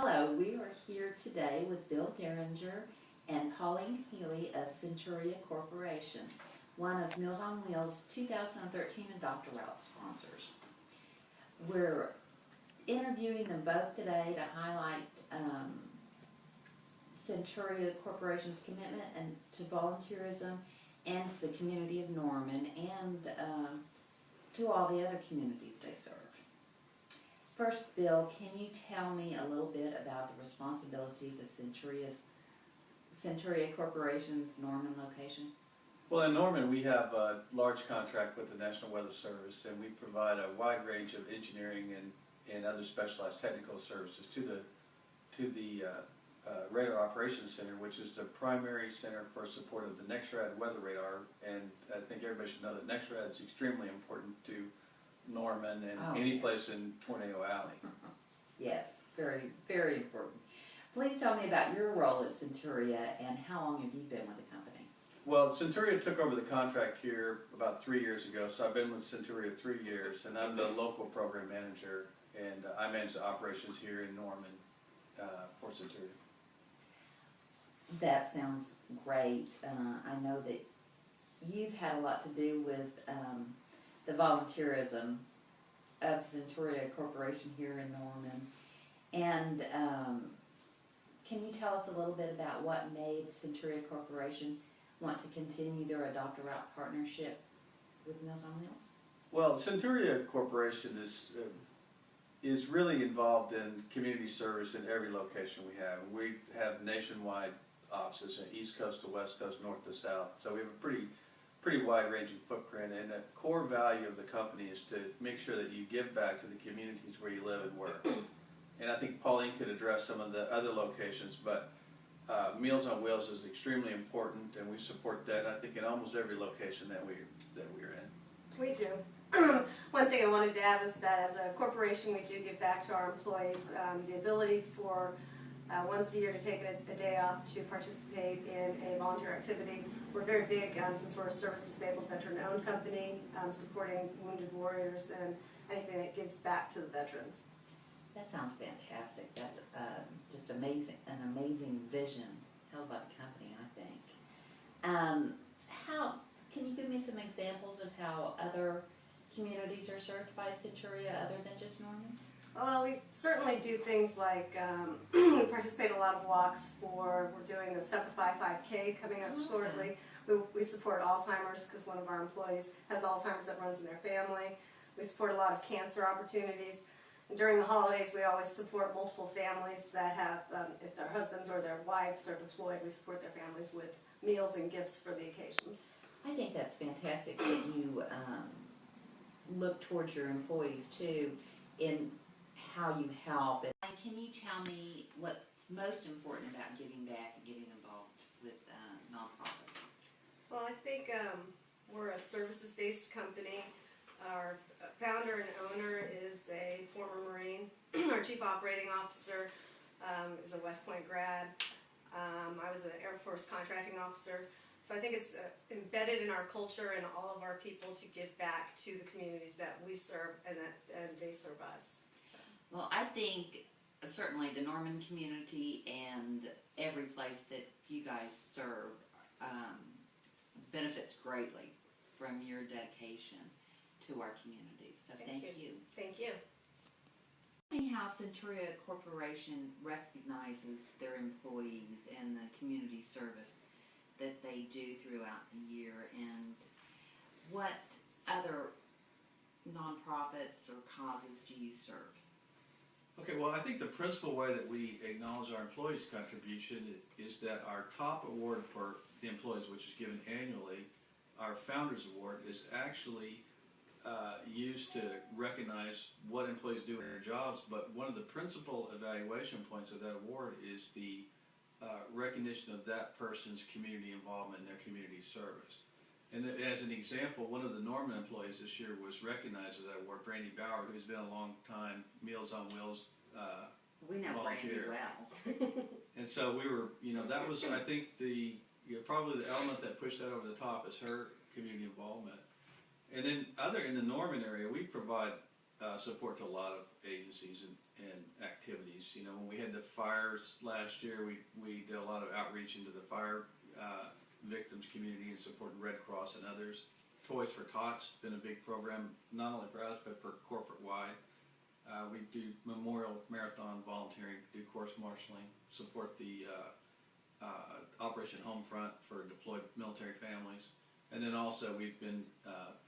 Hello, we are here today with Bill Derringer and Pauline Healy of Centuria Corporation, one of Meals on Wheels 2013 Adopt a Route sponsors. We're interviewing them both today to highlight Centuria Corporation's commitment to volunteerism and to the community of Norman and to all the other communities they serve. First, Bill, can you tell me a little bit about the responsibilities of Centuria Corporation's Norman location? Well, in Norman, we have a large contract with the National Weather Service, and we provide a wide range of engineering and other specialized technical services to the Radar Operations Center, which is the primary center for support of the NEXRAD weather radar. And I think everybody should know that NEXRAD is extremely important to Norman and any place in Tornado Alley. Yes, very, very important. Please tell me about your role at Centuria and how long have you been with the company? Well, Centuria took over the contract here about 3 years ago, so I've been with Centuria 3 years, and I'm the local program manager, and I manage the operations here in Norman for Centuria. That sounds great. I know that you've had a lot to do with the volunteerism of Centuria Corporation here in Norman. And can you tell us a little bit about what made Centuria Corporation want to continue their Adopt a Route partnership with Meals on Wheels? Well, Centuria Corporation is really involved in community service in every location we have. We have nationwide offices, East Coast to West Coast, North to South. So we have a pretty wide-ranging footprint, and the core value of the company is to make sure that you give back to the communities where you live and work. And I think Pauline could address some of the other locations, but Meals on Wheels is extremely important, and we support that, I think, in almost every location that we're in. We do. One thing I wanted to add was that as a corporation, we do give back to our employees the ability for once a year to take a day off to participate in a volunteer activity. We're very big, since we're a service-disabled, veteran-owned company, supporting wounded warriors and anything that gives back to the veterans. That sounds fantastic. That's just amazing, an amazing vision held by the company, I think. Can you give me some examples of how other communities are served by Centuria other than just Norman? Well, we certainly do things like we participate in a lot of walks we're doing the Simplify 5K coming up shortly. We support Alzheimer's because one of our employees has Alzheimer's that runs in their family. We support a lot of cancer opportunities. And during the holidays, we always support multiple families that have, if their husbands or their wives are deployed, we support their families with meals and gifts for the occasions. I think that's fantastic that you look towards your employees too in how you help. And can you tell me what's most important about giving back and getting involved with nonprofits? Well, I think we're a services-based company. Our founder and owner is a former Marine. Our chief operating officer is a West Point grad. I was an Air Force contracting officer. So I think it's embedded in our culture and all of our people to give back to the communities that we serve and they serve us. So. Well, I think certainly the Norman community and every place that you guys serve benefits greatly from your dedication to our communities. So thank you. Thank you. Tell me how Centuria Corporation recognizes their employees and the community service that they do throughout the year, and what other nonprofits or causes do you serve? Okay, well, I think the principal way that we acknowledge our employees' contribution is that our top award for the employees, which is given annually, our Founders Award, is actually used to recognize what employees do in their jobs, but one of the principal evaluation points of that award is the recognition of that person's community involvement in their community service. And as an example, one of the Norman employees this year was recognized with that award, Brandy Bauer, who's been a long time Meals on Wheels we know volunteer. Brandy well. And so we were, that was, I think, probably the element that pushed that over the top is her community involvement. And then in the Norman area, we provide support to a lot of agencies, and and activities. You know, when we had the fires last year, we did a lot of outreach into the fire victims community and supporting Red Cross and others. Toys for Tots has been a big program, not only for us, but for corporate-wide. We do memorial marathon volunteering, do course marshaling, support the Operation Homefront for deployed military families. And then also we've been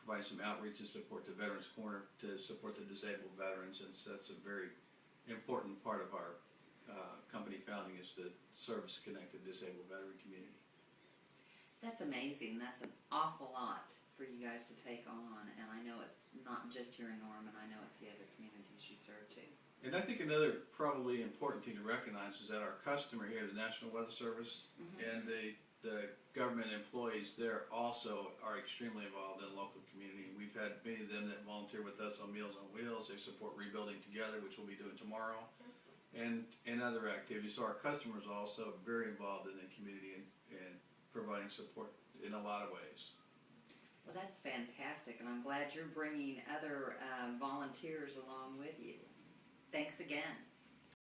providing some outreach and support to Veterans Corner to support the disabled veterans, and so that's a very important part of our company founding, is the service-connected disabled veteran community. That's amazing. That's an awful lot for you guys to take on, and I know it's not just here in Norman, I know it's the other communities you serve too. And I think another probably important thing to recognize is that our customer here, the National Weather Service, and the government employees there also are extremely involved in the local community. We've had many of them that volunteer with us on Meals on Wheels. They support Rebuilding Together, which we'll be doing tomorrow, and other activities. So our customers are also very involved in the community and providing support in a lot of ways. Well, that's fantastic, and I'm glad you're bringing other volunteers along with you. Thanks again.